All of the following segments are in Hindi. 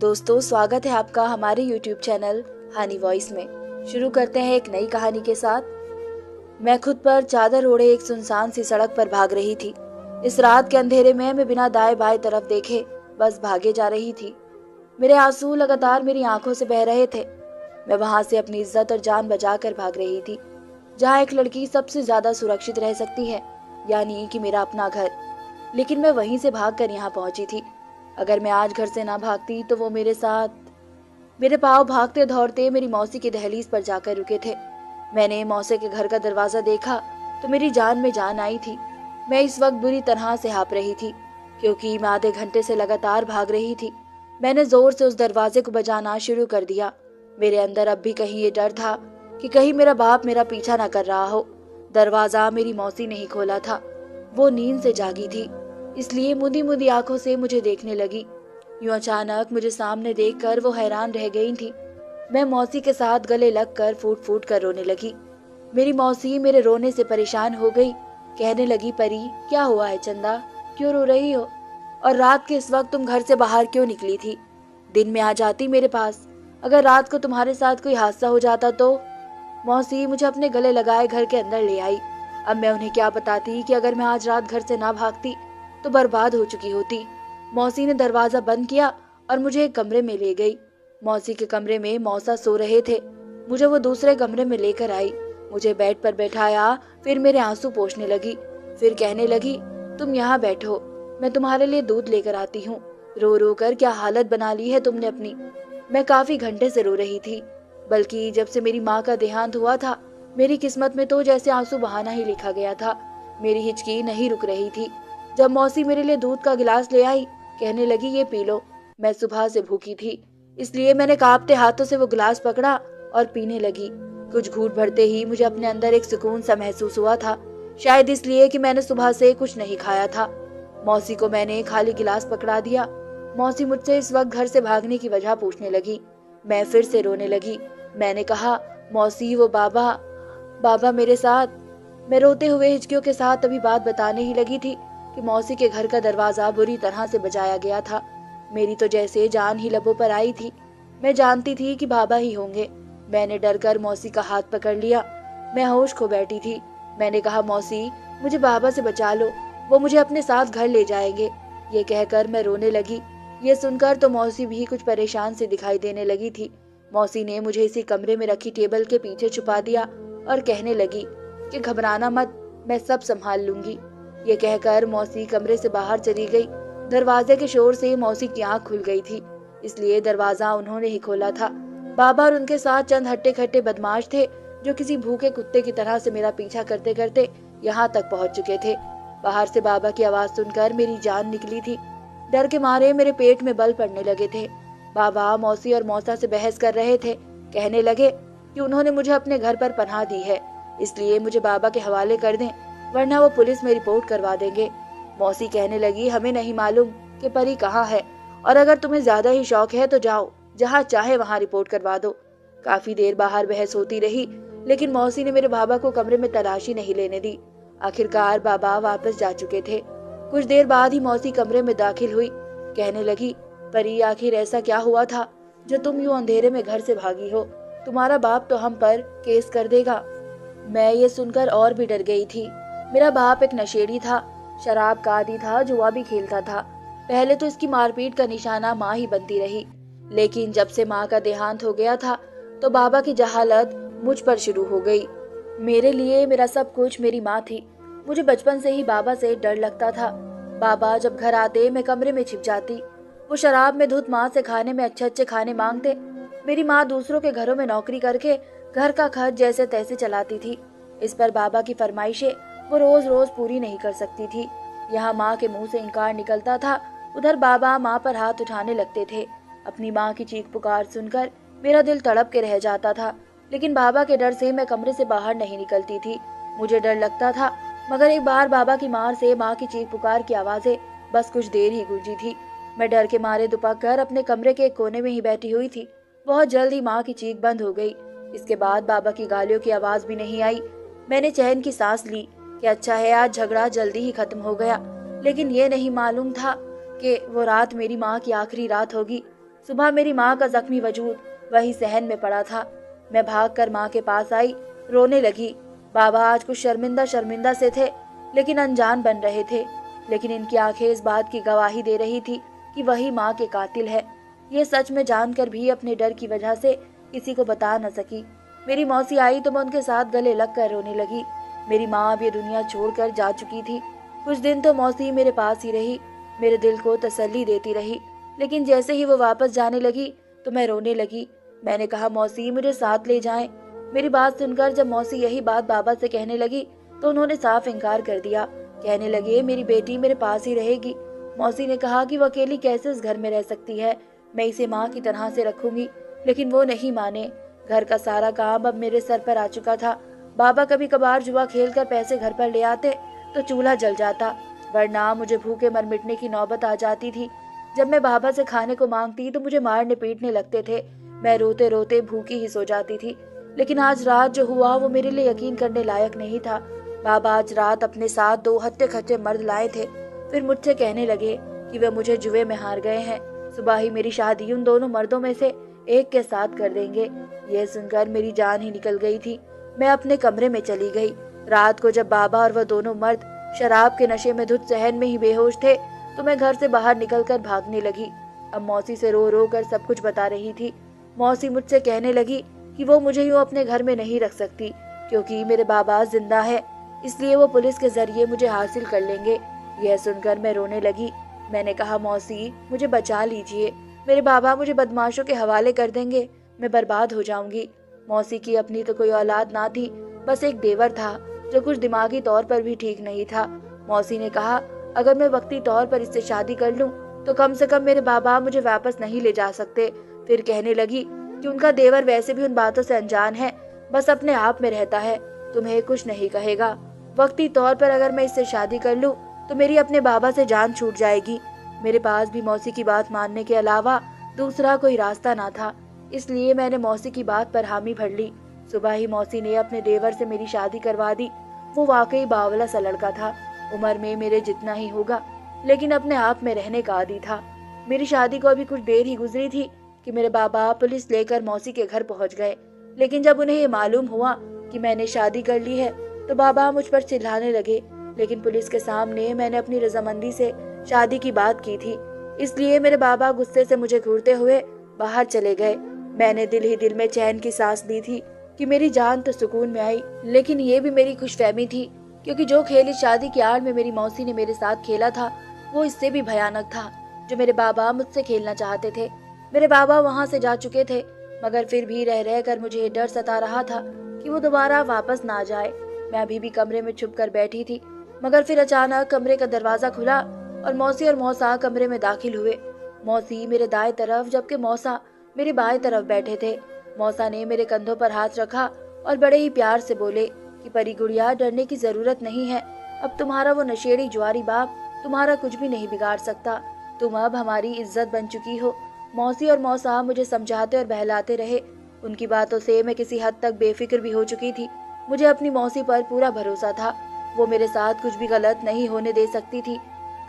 दोस्तों, स्वागत है आपका हमारे YouTube चैनल हानी वॉइस में। शुरू करते हैं एक नई कहानी के साथ। मैं खुद पर चादर ओढ़े एक सुनसान सी सड़क पर भाग रही थी। इस रात के अंधेरे में मैं बिना दाएं बाएं तरफ देखे बस भागे जा रही थी। मेरे आंसू लगातार मेरी आंखों से बह रहे थे। मैं वहां से अपनी इज्जत और जान बचा कर भाग रही थी, जहाँ एक लड़की सबसे ज्यादा सुरक्षित रह सकती है, यानी कि मेरा अपना घर। लेकिन मैं वहीं से भागकर यहाँ पहुंची थी। अगर मैं आज घर से ना भागती तो वो मेरे पाँव भागते दौड़ते मेरी मौसी की दहलीज पर जाकर रुके थे। मैंने मौसी के घर का दरवाजा देखा तो मेरी जान में जान आई थी। मैं इस वक्त बुरी तरह से हाँप रही थी, क्योंकि मैं आधे घंटे से लगातार भाग रही थी। मैंने जोर से उस दरवाजे को बजाना शुरू कर दिया। मेरे अंदर अब भी कहीं ये डर था कि कहीं मेरा बाप मेरा पीछा न कर रहा हो। दरवाजा मेरी मौसी ने ही खोला था। वो नींद से जागी थी, इसलिए मुंदी मुंदी आंखों से मुझे देखने लगी। यूं अचानक मुझे सामने देखकर वो हैरान रह गई थी। मैं मौसी के साथ गले लगकर फूट फूट कर रोने लगी। मेरी मौसी मेरे रोने से परेशान हो गई। कहने लगी, परी क्या हुआ है चंदा, क्यों रो रही हो? और रात के इस वक्त तुम घर से बाहर क्यों निकली थी? दिन में आ जाती मेरे पास। अगर रात को तुम्हारे साथ कोई हादसा हो जाता तो? मौसी मुझे अपने गले लगाए घर के अंदर ले आई। अब मैं उन्हें क्या बताती कि अगर मैं आज रात घर से ना भागती तो बर्बाद हो चुकी होती। मौसी ने दरवाजा बंद किया और मुझे एक कमरे में ले गई। मौसी के कमरे में मौसा सो रहे थे। मुझे वो दूसरे कमरे में लेकर आई। मुझे बेड पर बैठाया, फिर मेरे आंसू पोंछने लगी। फिर कहने लगी, तुम यहाँ बैठो, मैं तुम्हारे लिए दूध लेकर आती हूँ। रो रो कर क्या हालत बना ली है तुमने अपनी। मैं काफी घंटे से रो रही थी, बल्कि जब से मेरी माँ का देहांत हुआ था मेरी किस्मत में तो जैसे आंसू बहाना ही लिखा गया था। मेरी हिचकी नहीं रुक रही थी। जब मौसी मेरे लिए दूध का गिलास ले आई, कहने लगी, ये पी लो। मैं सुबह से भूखी थी, इसलिए मैंने कांपते हाथों से वो गिलास पकड़ा और पीने लगी। कुछ घूंट भरते ही मुझे अपने अंदर एक सुकून सा महसूस हुआ था, शायद इसलिए कि मैंने सुबह से कुछ नहीं खाया था। मौसी को मैंने खाली गिलास पकड़ा दिया। मौसी मुझसे इस वक्त घर से भागने की वजह पूछने लगी। मैं फिर से रोने लगी। मैंने कहा, मौसी वो बाबा मेरे साथ। मैं रोते हुए हिचकियों के साथ अभी बात बताने ही लगी थी कि मौसी के घर का दरवाजा बुरी तरह से बजाया गया था। मेरी तो जैसे जान ही लबों पर आई थी। मैं जानती थी कि बाबा ही होंगे। मैंने डर कर मौसी का हाथ पकड़ लिया। मैं होश खो बैठी थी। मैंने कहा, मौसी मुझे बाबा से बचा लो, वो मुझे अपने साथ घर ले जाएंगे। ये कहकर मैं रोने लगी। ये सुनकर तो मौसी भी कुछ परेशान से दिखाई देने लगी थी। मौसी ने मुझे इसी कमरे में रखी टेबल के पीछे छुपा दिया और कहने लगी कि घबराना मत, मैं सब संभाल लूंगी। ये कहकर मौसी कमरे से बाहर चली गई। दरवाजे के शोर से मौसी की आंख खुल गई थी, इसलिए दरवाजा उन्होंने ही खोला था। बाबा और उनके साथ चंद हट्टे खट्टे बदमाश थे, जो किसी भूखे कुत्ते की तरह से मेरा पीछा करते करते यहाँ तक पहुँच चुके थे। बाहर से बाबा की आवाज सुनकर मेरी जान निकली थी। डर के मारे मेरे पेट में बल पड़ने लगे थे। बाबा मौसी और मौसा से बहस कर रहे थे। कहने लगे कि उन्होंने मुझे अपने घर पर पनाह दी है, इसलिए मुझे बाबा के हवाले कर दें, वरना वो पुलिस में रिपोर्ट करवा देंगे। मौसी कहने लगी, हमें नहीं मालूम कि परी कहाँ है, और अगर तुम्हें ज्यादा ही शौक है तो जाओ, जहाँ चाहे वहाँ रिपोर्ट करवा दो। काफी देर बाहर बहस होती रही, लेकिन मौसी ने मेरे बाबा को कमरे में तलाशी नहीं लेने दी। आखिरकार बाबा वापस जा चुके थे। कुछ देर बाद ही मौसी कमरे में दाखिल हुई। कहने लगी, परी आखिर ऐसा क्या हुआ था जो तुम यूं अंधेरे में घर से भागी हो? तुम्हारा बाप तो हम पर केस कर देगा। मैं ये सुनकर और भी डर गई थी। मेरा बाप एक नशेड़ी था, शराब का आदी था, जुआ भी खेलता था। पहले तो इसकी मारपीट का निशाना माँ ही बनती रही, लेकिन जब से माँ का देहांत हो गया था तो बाबा की जहालत मुझ पर शुरू हो गई। मेरे लिए मेरा सब कुछ मेरी माँ थी। मुझे बचपन से ही बाबा से डर लगता था। बाबा जब घर आते मैं कमरे में छिप जाती। वो शराब में धुत माँ से खाने में अच्छे अच्छे खाने मांगते। मेरी माँ दूसरों के घरों में नौकरी करके घर का खर्च जैसे तैसे चलाती थी। इस पर बाबा की फरमाइशें वो रोज रोज पूरी नहीं कर सकती थी। यहाँ माँ के मुंह से इनकार निकलता था, उधर बाबा माँ पर हाथ उठाने लगते थे। अपनी माँ की चीख पुकार सुनकर मेरा दिल तड़प के रह जाता था, लेकिन बाबा के डर से मैं कमरे से बाहर नहीं निकलती थी। मुझे डर लगता था, मगर एक बार बाबा की मार से माँ की चीख पुकार की आवाजें बस कुछ देर ही गूंजी थी। मैं डर के मारे दुपक कर अपने कमरे के एक कोने में ही बैठी हुई थी। बहुत जल्द ही माँ की चीख बंद हो गई। इसके बाद बाबा की गालियों की आवाज भी नहीं आई। मैंने चैन की सांस ली कि अच्छा है, आज झगड़ा जल्दी ही खत्म हो गया। लेकिन ये नहीं मालूम था कि वो रात मेरी माँ की आखिरी रात होगी। सुबह मेरी माँ का जख्मी वजूद वही सहन में पड़ा था। मैं भागकर माँ के पास आई, रोने लगी। बाबा आज कुछ शर्मिंदा शर्मिंदा से थे, लेकिन अनजान बन रहे थे। लेकिन इनकी आंखें इस बात की गवाही दे रही थी कि वही माँ के कातिल है। ये सच में जानकर भी अपने डर की वजह से किसी को बता न सकी। मेरी मौसी आई तो मैं उनके साथ गले लगकर रोने लगी। मेरी माँ अब ये दुनिया छोड़कर जा चुकी थी। कुछ दिन तो मौसी मेरे पास ही रही, मेरे दिल को तसल्ली देती रही। लेकिन जैसे ही वो वापस जाने लगी तो मैं रोने लगी। मैंने कहा, मौसी मुझे साथ ले जाएं। मेरी बात सुनकर जब मौसी यही बात बाबा से कहने लगी तो उन्होंने साफ इनकार कर दिया। कहने लगे, मेरी बेटी मेरे पास ही रहेगी। मौसी ने कहा कि वो अकेली कैसे इस घर में रह सकती है, मैं इसे माँ की तरह से रखूंगी। लेकिन वो नहीं माने। घर का सारा काम अब मेरे सर पर आ चुका था। बाबा कभी कभार जुआ खेलकर पैसे घर पर ले आते तो चूल्हा जल जाता, वरना मुझे भूखे मर मिटने की नौबत आ जाती थी। जब मैं बाबा से खाने को मांगती तो मुझे मारने पीटने लगते थे। मैं रोते रोते भूखी ही सो जाती थी। लेकिन आज रात जो हुआ वो मेरे लिए यकीन करने लायक नहीं था। बाबा आज रात अपने साथ 2 हत्ते खत्ते मर्द लाए थे। फिर मुझसे कहने लगे कि वे मुझे जुए में हार गए हैं, सुबह ही मेरी शादी उन दोनों मर्दों में से एक के साथ कर देंगे। यह सुनकर मेरी जान ही निकल गई थी। मैं अपने कमरे में चली गई। रात को जब बाबा और वह दोनों मर्द शराब के नशे में धुत सहन में ही बेहोश थे तो मैं घर से बाहर निकलकर भागने लगी। अब मौसी से रो रो कर सब कुछ बता रही थी। मौसी मुझसे कहने लगी कि वो मुझे यूं अपने घर में नहीं रख सकती, क्योंकि मेरे बाबा जिंदा है, इसलिए वो पुलिस के जरिए मुझे हासिल कर लेंगे। यह सुनकर मैं रोने लगी। मैंने कहा, मौसी मुझे बचा लीजिए, मेरे बाबा मुझे बदमाशों के हवाले कर देंगे, मैं बर्बाद हो जाऊंगी। मौसी की अपनी तो कोई औलाद ना थी, बस एक देवर था जो कुछ दिमागी तौर पर भी ठीक नहीं था। मौसी ने कहा, अगर मैं वक्ती तौर पर इससे शादी कर लूं तो कम से कम मेरे बाबा मुझे वापस नहीं ले जा सकते। फिर कहने लगी कि उनका देवर वैसे भी उन बातों से अनजान है, बस अपने आप में रहता है, तुम्हें कुछ नहीं कहेगा। वक्ती तौर पर अगर मैं इससे शादी कर लूं तो मेरी अपने बाबा से जान छूट जाएगी। मेरे पास भी मौसी की बात मानने के अलावा दूसरा कोई रास्ता ना था, इसलिए मैंने मौसी की बात पर हामी भर ली। सुबह ही मौसी ने अपने देवर से मेरी शादी करवा दी। वो वाकई बावला सा लड़का था, उम्र में मेरे जितना ही होगा, लेकिन अपने आप में रहने का आदी था। मेरी शादी को अभी कुछ देर ही गुजरी थी कि मेरे बाबा पुलिस लेकर मौसी के घर पहुंच गए। लेकिन जब उन्हें ये मालूम हुआ कि मैंने शादी कर ली है तो बाबा मुझ पर चिल्लाने लगे। लेकिन पुलिस के सामने मैंने अपनी रजामंदी से शादी की बात की थी, इसलिए मेरे बाबा गुस्से से मुझे घूरते हुए बाहर चले गए। मैंने दिल ही दिल में चैन की सांस ली थी कि मेरी जान तो सुकून में आई, लेकिन ये भी मेरी खुशफहमी थी, क्योंकि जो खेल इस शादी की आड़ में मेरी मौसी ने मेरे साथ खेला था वो इससे भी भयानक था, जो मेरे बाबा मुझसे खेलना चाहते थे। मेरे बाबा वहां से जा चुके थे, मगर फिर भी रह रह कर मुझे डर सता रहा था कि वो दोबारा वापस ना जाए। मैं अभी भी कमरे में छुप कर बैठी थी, मगर फिर अचानक कमरे का दरवाजा खुला और मौसी और मौसा कमरे में दाखिल हुए। मौसी मेरे दाएं तरफ जबकि मौसा मेरे बाएं तरफ बैठे थे। मौसा ने मेरे कंधों पर हाथ रखा और बड़े ही प्यार से बोले कि परी गुड़िया, डरने की जरूरत नहीं है। अब तुम्हारा वो नशेड़ी जुआरी बाप तुम्हारा कुछ भी नहीं बिगाड़ सकता। तुम अब हमारी इज्जत बन चुकी हो। मौसी और मौसा मुझे समझाते और बहलाते रहे। उनकी बातों से मैं किसी हद तक बेफिक्र भी हो चुकी थी। मुझे अपनी मौसी पर पूरा भरोसा था, वो मेरे साथ कुछ भी गलत नहीं होने दे सकती थी।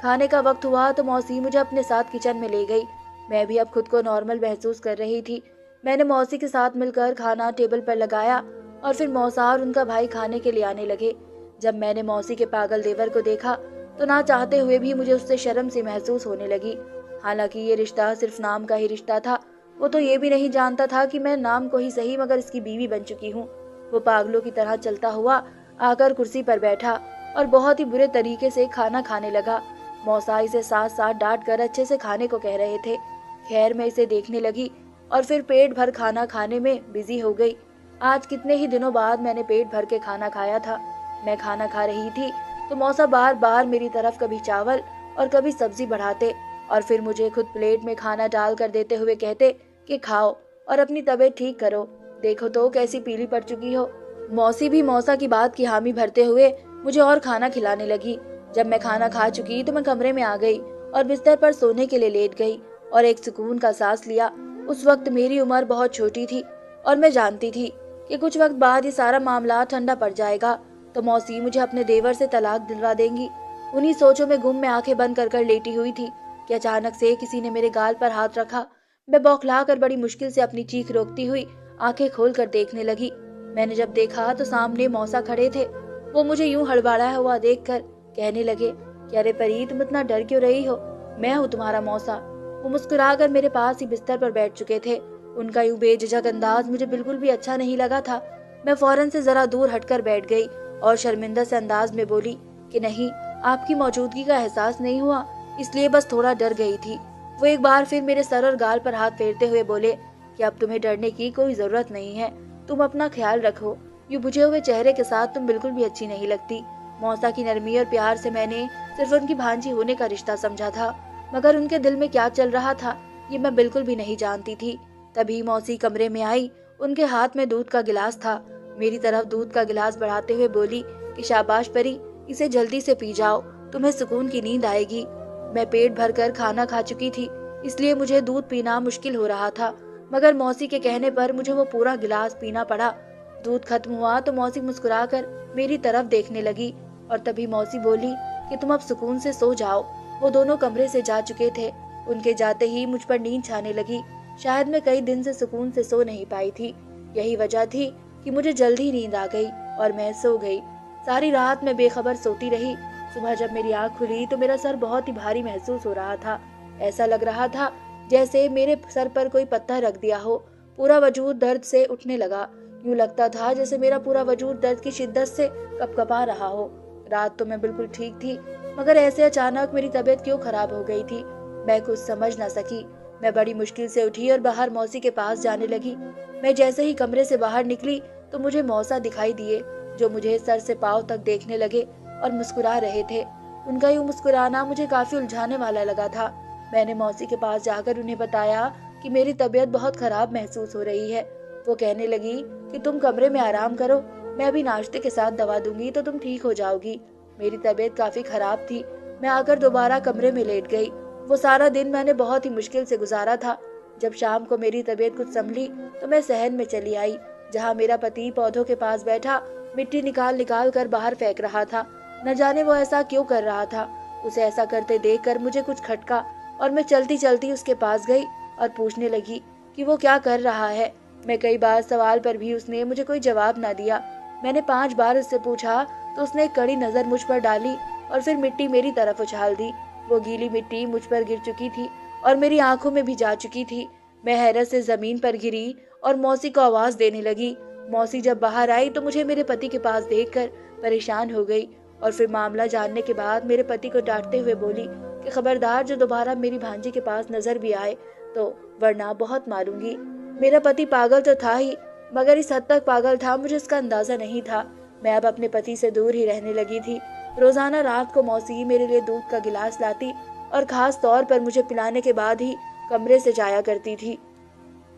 खाने का वक्त हुआ तो मौसी मुझे अपने साथ किचन में ले गई। मैं भी अब खुद को नॉर्मल महसूस कर रही थी। मैंने मौसी के साथ मिलकर खाना टेबल पर लगाया और फिर मौसा और उनका भाई खाने के लिए आने लगे। जब मैंने मौसी के पागल देवर को देखा तो ना चाहते हुए भी मुझे उससे शर्म सी महसूस होने लगी। हालांकि ये रिश्ता सिर्फ नाम का ही रिश्ता था, वो तो ये भी नहीं जानता था कि मैं नाम को ही सही मगर इसकी बीवी बन चुकी हूँ। वो पागलों की तरह चलता हुआ आकर कुर्सी पर बैठा और बहुत ही बुरे तरीके से खाना खाने लगा। मौसा इसे साथ साथ डांट कर अच्छे से खाने को कह रहे थे। खैर मैं इसे देखने लगी और फिर पेट भर खाना खाने में बिजी हो गई। आज कितने ही दिनों बाद मैंने पेट भर के खाना खाया था। मैं खाना खा रही थी तो मौसा बार बार मेरी तरफ कभी चावल और कभी सब्जी बढ़ाते और फिर मुझे खुद प्लेट में खाना डाल कर देते हुए कहते कि खाओ और अपनी तबीयत ठीक करो, देखो तो कैसी पीली पड़ चुकी हो। मौसी भी मौसा की बात की हामी भरते हुए मुझे और खाना खिलाने लगी। जब मैं खाना खा चुकी तो मैं कमरे में आ गई और बिस्तर पर सोने के लिए लेट गई और एक सुकून का सांस लिया। उस वक्त मेरी उम्र बहुत छोटी थी और मैं जानती थी कि कुछ वक्त बाद ये सारा मामला ठंडा पड़ जाएगा तो मौसी मुझे अपने देवर से तलाक दिलवा देंगी। उन्हीं सोचों में गुम में आंखें बंद कर लेटी हुई थी कि अचानक से किसी ने मेरे गाल पर हाथ रखा। मैं बौखलाकर बड़ी मुश्किल से अपनी चीख रोकती हुई आंखें खोलकर देखने लगी। मैंने जब देखा तो सामने मौसा खड़े थे। वो मुझे यूं हड़बड़ाया हुआ देखकर कहने लगे कि अरे परी, तुम इतना डर क्यों रही हो? मैं हूँ तुम्हारा मौसा। वो मुस्कुराकर मेरे पास ही बिस्तर पर बैठ चुके थे। उनका यूं बेझिझक अंदाज मुझे बिल्कुल भी अच्छा नहीं लगा था। मैं फौरन से जरा दूर हटकर बैठ गई और शर्मिंदा से अंदाज में बोली कि नहीं, आपकी मौजूदगी का एहसास नहीं हुआ, इसलिए बस थोड़ा डर गई थी। वो एक बार फिर मेरे सर और गाल पर हाथ फेरते हुए बोले कि अब तुम्हें डरने की कोई जरूरत नहीं है, तुम अपना ख्याल रखो। यूं बुझे हुए चेहरे के साथ तुम बिल्कुल भी अच्छी नहीं लगती। मौसा की नरमी और प्यार से मैंने सिर्फ उनकी भांजी होने का रिश्ता समझा था, मगर उनके दिल में क्या चल रहा था ये मैं बिल्कुल भी नहीं जानती थी। तभी मौसी कमरे में आई। उनके हाथ में दूध का गिलास था। मेरी तरफ दूध का गिलास बढ़ाते हुए बोली कि शाबाश परी, इसे जल्दी से पी जाओ, तुम्हें सुकून की नींद आएगी। मैं पेट भरकर खाना खा चुकी थी, इसलिए मुझे दूध पीना मुश्किल हो रहा था, मगर मौसी के कहने पर मुझे वो पूरा गिलास पीना पड़ा। दूध खत्म हुआ तो मौसी मुस्कुराकर मेरी तरफ देखने लगी और तभी मौसी बोली कि तुम अब सुकून से सो जाओ। वो दोनों कमरे से जा चुके थे। उनके जाते ही मुझ पर नींद छाने लगी। शायद मैं कई दिन से सुकून से सो नहीं पाई थी। यही वजह थी कि मुझे जल्दी नींद आ गई और मैं सो गई। सारी रात मैं बेखबर सोती रही। सुबह जब मेरी आंख खुली तो मेरा सर बहुत ही भारी महसूस हो रहा था। ऐसा लग रहा था जैसे मेरे सर पर कोई पत्थर रख दिया हो। पूरा वजूद दर्द से उठने लगा। यूं लगता था जैसे मेरा पूरा वजूद दर्द की शिद्दत से कपकपा रहा हो। रात तो मैं बिल्कुल ठीक थी, मगर ऐसे अचानक मेरी तबीयत क्यों खराब हो गई थी मैं कुछ समझ न सकी। मैं बड़ी मुश्किल से उठी और बाहर मौसी के पास जाने लगी। मैं जैसे ही कमरे से बाहर निकली तो मुझे मौसा दिखाई दिए, जो मुझे सर से पांव तक देखने लगे और मुस्कुरा रहे थे। उनका यूं मुस्कुराना मुझे काफी उलझाने वाला लगा था। मैंने मौसी के पास जाकर उन्हें बताया कि मेरी तबीयत बहुत खराब महसूस हो रही है। वो कहने लगी कि तुम कमरे में आराम करो, मैं अभी नाश्ते के साथ दवा दूंगी तो तुम ठीक हो जाओगी। मेरी तबीयत काफी खराब थी। मैं आकर दोबारा कमरे में लेट गई। वो सारा दिन मैंने बहुत ही मुश्किल से गुजारा था। जब शाम को मेरी तबीयत कुछ संभली तो मैं सहन में चली आई, जहाँ मेरा पति पौधों के पास बैठा मिट्टी निकाल निकाल कर बाहर फेंक रहा था। न जाने वो ऐसा क्यों कर रहा था। उसे ऐसा करते देखकर मुझे कुछ खटका और मैं चलती चलती उसके पास गई और पूछने लगी कि वो क्या कर रहा है। मैं कई बार सवाल पर भी उसने मुझे कोई जवाब न दिया। मैंने 5 बार उससे पूछा तो उसने एक कड़ी नजर मुझ पर डाली और फिर मिट्टी मेरी तरफ उछाल दी। वो गीली मिट्टी मुझ पर गिर चुकी थी और मेरी आंखों में भी जा चुकी थी। मैं हैरत से जमीन पर गिरी और मौसी को आवाज देने लगी। मौसी जब बाहर आई तो मुझे मेरे पति के पास देखकर परेशान हो गई और फिर मामला जानने के बाद मेरे पति को डांटते हुए बोली कि खबरदार जो दोबारा मेरी भांजी के पास नजर भी आए तो वरना बहुत मारूंगी। मेरा पति पागल तो था ही, मगर इस हद तक पागल था मुझे इसका अंदाजा नहीं था। मैं अब अपने पति से दूर ही रहने लगी थी। रोजाना रात को मौसी मेरे लिए दूध का गिलास लाती और खास तौर पर मुझे पिलाने के बाद ही कमरे से जाया करती थी।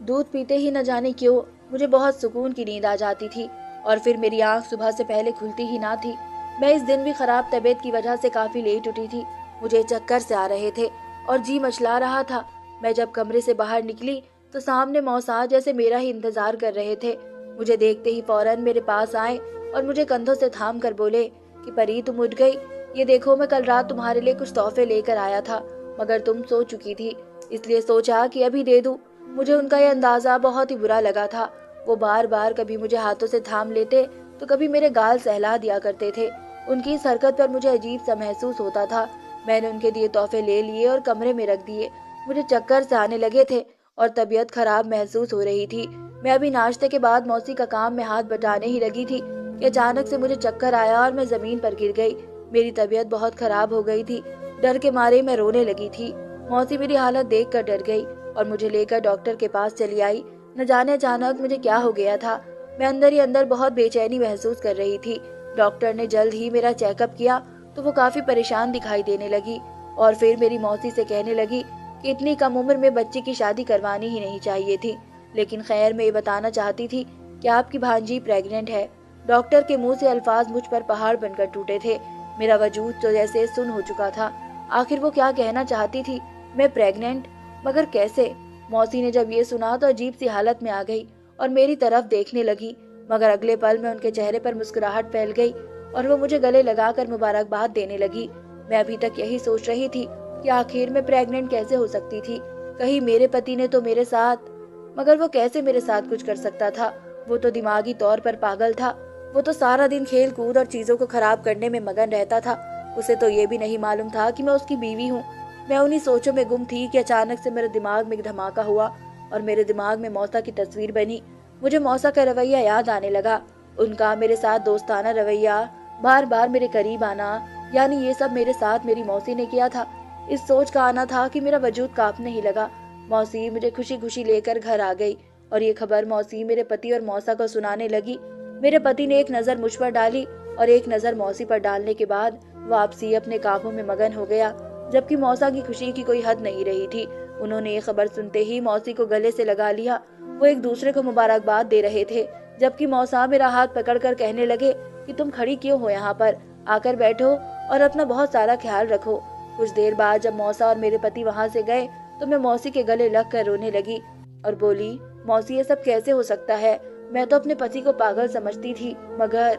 दूध पीते ही न जाने क्यों मुझे बहुत सुकून की नींद आ जाती थी और फिर मेरी आंख सुबह से पहले खुलती ही ना थी। मैं इस दिन भी खराब तबीयत की वजह से काफी लेट उठी थी। मुझे चक्कर से आ रहे थे और जी मचला रहा था। मैं जब कमरे से बाहर निकली तो सामने मौसा जैसे मेरा ही इंतजार कर रहे थे। मुझे देखते ही फौरन मेरे पास आए और मुझे कंधों से थाम कर बोले कि परी, तुम उठ गई। ये देखो, मैं कल रात तुम्हारे लिए कुछ तोहफे लेकर आया था, मगर तुम सो चुकी थी, इसलिए सोचा कि अभी दे दूं। मुझे उनका यह अंदाजा बहुत ही बुरा लगा था। वो बार बार कभी मुझे हाथों से थाम लेते तो कभी मेरे गाल सहला दिया करते थे। उनकी इस हरकत पर मुझे अजीब सा महसूस होता था। मैंने उनके दिए तोहफे ले लिए और कमरे में रख दिए। मुझे चक्कर से आने लगे थे और तबीयत खराब महसूस हो रही थी। मैं अभी नाश्ते के बाद मौसी का काम में हाथ बटाने ही लगी थी कि अचानक से मुझे चक्कर आया और मैं जमीन पर गिर गई। मेरी तबीयत बहुत खराब हो गई थी। डर के मारे मैं रोने लगी थी। मौसी मेरी हालत देखकर डर गई और मुझे लेकर डॉक्टर के पास चली आई। न जाने अचानक मुझे क्या हो गया था। मैं अंदर ही अंदर बहुत बेचैनी महसूस कर रही थी। डॉक्टर ने जल्द ही मेरा चेकअप किया तो वो काफी परेशान दिखाई देने लगी और फिर मेरी मौसी से कहने लगी कि इतनी कम उम्र में बच्चे की शादी करवानी ही नहीं चाहिए थी। लेकिन खैर, मैं ये बताना चाहती थी कि आपकी भांजी प्रेग्नेंट है। डॉक्टर के मुंह से अल्फाज मुझ पर पहाड़ बनकर टूटे थे। मेरा वजूद तो जैसे सुन्न हो चुका था। आखिर वो क्या कहना चाहती थी? मैं प्रेग्नेंट? मगर कैसे? मौसी ने जब ये सुना तो अजीब सी हालत में आ गई और मेरी तरफ देखने लगी, मगर अगले पल में उनके चेहरे पर मुस्कुराहट फैल गई और वो मुझे गले लगाकर मुबारकबाद देने लगी। मैं अभी तक यही सोच रही थी कि आखिर मैं प्रेग्नेंट कैसे हो सकती थी। कहीं मेरे पति ने तो मेरे साथ, मगर वो कैसे मेरे साथ कुछ कर सकता था? वो तो दिमागी तौर पर पागल था। वो तो सारा दिन खेल कूद और चीजों को खराब करने में मगन रहता था। उसे तो ये भी नहीं मालूम था कि मैं उसकी बीवी हूँ। मैं उन्हीं सोचों में गुम थी कि अचानक से मेरे दिमाग में एक धमाका हुआ और मेरे दिमाग में मौसा की तस्वीर बनी। मुझे मौसा का रवैया याद आने लगा। उनका मेरे साथ दोस्ताना रवैया, बार बार मेरे करीब आना, यानी ये सब मेरे साथ मेरी मौसी ने किया था। इस सोच का आना था कि मेरा वजूद कांपने ही लगा। मौसी मुझे खुशी खुशी लेकर घर आ गई और ये खबर मौसी मेरे पति और मौसा को सुनाने लगी। मेरे पति ने एक नजर मुझ पर डाली और एक नजर मौसी पर डालने के बाद वापसी अपने कामों में मगन हो गया, जबकि मौसा की खुशी की कोई हद नहीं रही थी। उन्होंने ये खबर सुनते ही मौसी को गले से लगा लिया। वो एक दूसरे को मुबारकबाद दे रहे थे, जबकि मौसा मेरा हाथ पकड़कर कहने लगे कि तुम खड़ी क्यों हो यहाँ पर, आकर बैठो और अपना बहुत सारा ख्याल रखो। कुछ देर बाद जब मौसा और मेरे पति वहां से गए तो मैं मौसी के गले लग कर रोने लगी और बोली, मौसी ये सब कैसे हो सकता है? मैं तो अपने पति को पागल समझती थी, मगर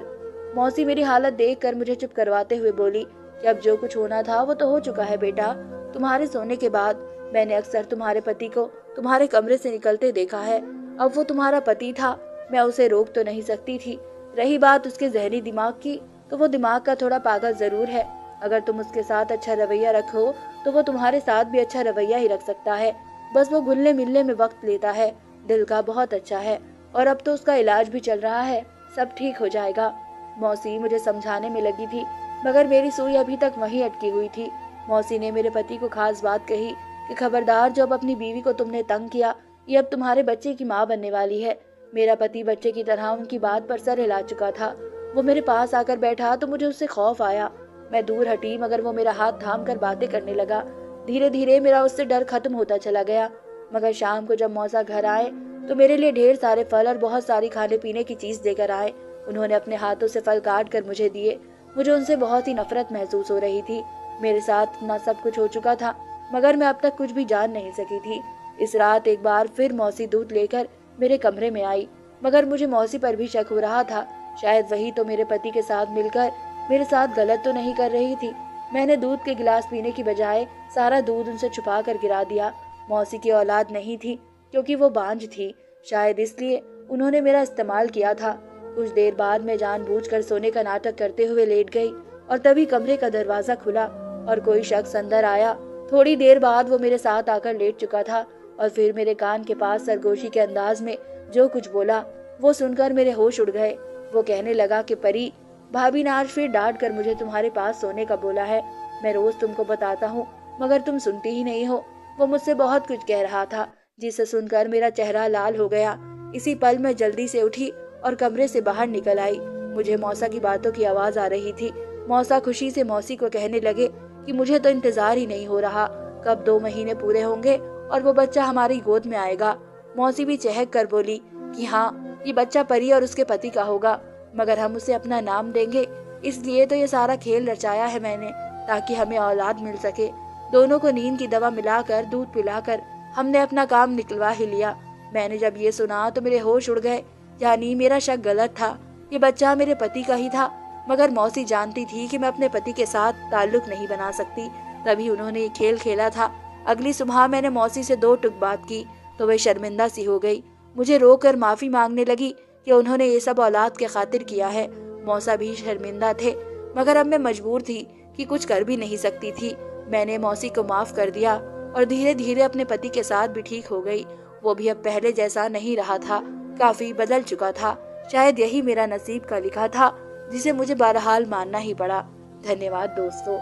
मौसी मेरी हालत देखकर मुझे चुप करवाते हुए बोली कि अब जो कुछ होना था वो तो हो चुका है बेटा। तुम्हारे सोने के बाद मैंने अक्सर तुम्हारे पति को तुम्हारे कमरे से निकलते देखा है। अब वो तुम्हारा पति था, मैं उसे रोक तो नहीं सकती थी। रही बात उसके जहरी दिमाग की, तो वो दिमाग का थोड़ा पागल जरूर है। अगर तुम उसके साथ अच्छा रवैया रखो तो वो तुम्हारे साथ भी अच्छा रवैया ही रख सकता है। बस वो घुलने मिलने में वक्त लेता है। दिल का बहुत अच्छा है और अब तो उसका इलाज भी चल रहा है, सब ठीक हो जाएगा। मौसी मुझे समझाने में लगी थी, मगर मेरी सुई अभी तक वहीं अटकी हुई थी। मौसी ने मेरे पति को खास बात कही कि खबरदार, जो अब अपनी बीवी को तुमने तंग किया, ये अब तुम्हारे बच्चे की माँ बनने वाली है। मेरा पति बच्चे की तरह उनकी बात पर सर हिला चुका था। वो मेरे पास आकर बैठा तो मुझे उससे खौफ आया। मैं दूर हटी, मगर वो मेरा हाथ थाम कर बातें करने लगा। धीरे धीरे मेरा उससे डर खत्म होता चला गया। मगर शाम को जब मौसा घर आए तो मेरे लिए ढेर सारे फल और बहुत सारी खाने पीने की चीज देकर आए। उन्होंने अपने हाथों से फल काट कर मुझे दिए। मुझे उनसे बहुत ही नफरत महसूस हो रही थी। मेरे साथ इतना सब कुछ हो चुका था, मगर मैं अब तक कुछ भी जान नहीं सकी थी। इस रात एक बार फिर मौसी दूध लेकर मेरे कमरे में आई, मगर मुझे मौसी पर भी शक हो रहा था। शायद वही तो मेरे पति के साथ मिलकर मेरे साथ गलत तो नहीं कर रही थी। मैंने दूध के गिलास पीने की बजाय सारा दूध उनसे छुपा कर गिरा दिया। मौसी की औलाद नहीं थी, क्योंकि वो बांझ थी। शायद इसलिए उन्होंने मेरा इस्तेमाल किया था। कुछ देर बाद मैं जानबूझकर सोने का नाटक करते हुए लेट गई और तभी कमरे का दरवाजा खुला और कोई शख्स अंदर आया। थोड़ी देर बाद वो मेरे साथ आकर लेट चुका था और फिर मेरे कान के पास सरगोशी के अंदाज में जो कुछ बोला वो सुनकर मेरे होश उड़ गए। वो कहने लगा कि परी, भाभी ने आज फिर डांट कर मुझे तुम्हारे पास सोने का बोला है। मैं रोज तुमको बताता हूँ, मगर तुम सुनती ही नहीं हो। वो मुझसे बहुत कुछ कह रहा था, जिसे सुनकर मेरा चेहरा लाल हो गया। इसी पल मैं जल्दी से उठी और कमरे से बाहर निकल आई। मुझे मौसा की बातों की आवाज आ रही थी। मौसा खुशी से मौसी को कहने लगे कि मुझे तो इंतजार ही नहीं हो रहा, कब 2 महीने पूरे होंगे और वो बच्चा हमारी गोद में आएगा। मौसी भी चहक कर बोली कि हाँ, ये बच्चा परी और उसके पति का होगा, मगर हम उसे अपना नाम देंगे। इसलिए तो ये सारा खेल रचाया है मैंने, ताकि हमें औलाद मिल सके। दोनों को नींद की दवा मिलाकर दूध पिलाकर हमने अपना काम निकलवा ही लिया। मैंने जब ये सुना तो मेरे होश उड़ गए, यानी मेरा शक गलत था। ये बच्चा मेरे पति का ही था, मगर मौसी जानती थी कि मैं अपने पति के साथ ताल्लुक नहीं बना सकती, तभी उन्होंने ये खेल खेला था। अगली सुबह मैंने मौसी से 2 टुक बात की तो वह शर्मिंदा सी हो गई। मुझे रोकर माफी मांगने लगी कि उन्होंने ये सब औलाद के खातिर किया है। मौसा भी शर्मिंदा थे, मगर अब मैं मजबूर थी कि कुछ कर भी नहीं सकती थी। मैंने मौसी को माफ कर दिया और धीरे धीरे अपने पति के साथ भी ठीक हो गई। वो भी अब पहले जैसा नहीं रहा था, काफी बदल चुका था। शायद यही मेरा नसीब का लिखा था, जिसे मुझे बहरहाल मानना ही पड़ा। धन्यवाद दोस्तों।